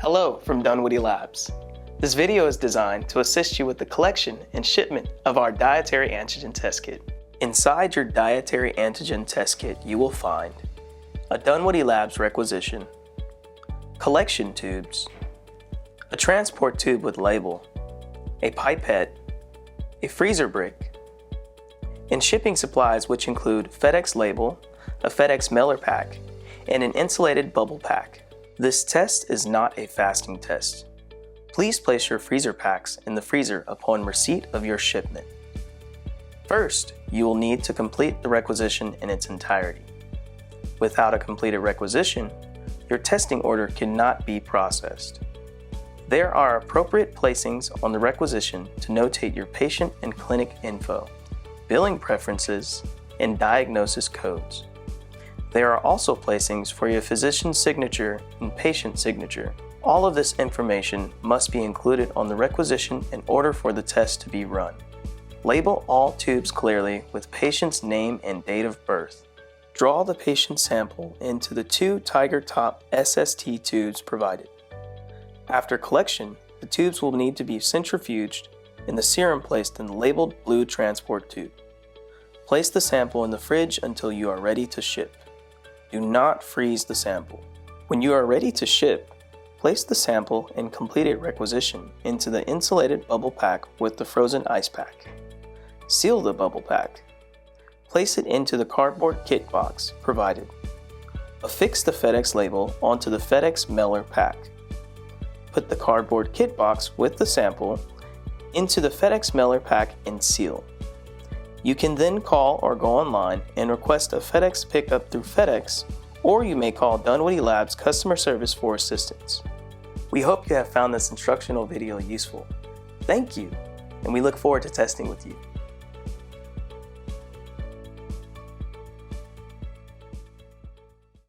Hello from Dunwoody Labs. This video is designed to assist you with the collection and shipment of our Dietary Antigen Test Kit. Inside your Dietary Antigen Test Kit, you will find a Dunwoody Labs requisition, collection tubes, a transport tube with label, a pipette, a freezer brick, and shipping supplies which include FedEx label, a FedEx mailer pack, and an insulated bubble pack. This test is not a fasting test. Please place your freezer packs in the freezer upon receipt of your shipment. First, you will need to complete the requisition in its entirety. Without a completed requisition, your testing order cannot be processed. There are appropriate placings on the requisition to notate your patient and clinic info, billing preferences, and diagnosis codes. There are also placings for your physician's signature and patient signature. All of this information must be included on the requisition in order for the test to be run. Label all tubes clearly with patient's name and date of birth. Draw the patient sample into the 2 Tiger Top SST tubes provided. After collection, the tubes will need to be centrifuged and the serum placed in the labeled blue transport tube. Place the sample in the fridge until you are ready to ship. Do not freeze the sample. When you are ready to ship, place the sample and completed requisition into the insulated bubble pack with the frozen ice pack. Seal the bubble pack. Place it into the cardboard kit box provided. Affix the FedEx label onto the FedEx mailer pack. Put the cardboard kit box with the sample into the FedEx mailer pack and seal. You can then call or go online and request a FedEx pickup through FedEx, or you may call Dunwoody Labs customer service for assistance. We hope you have found this instructional video useful. Thank you, and we look forward to testing with you.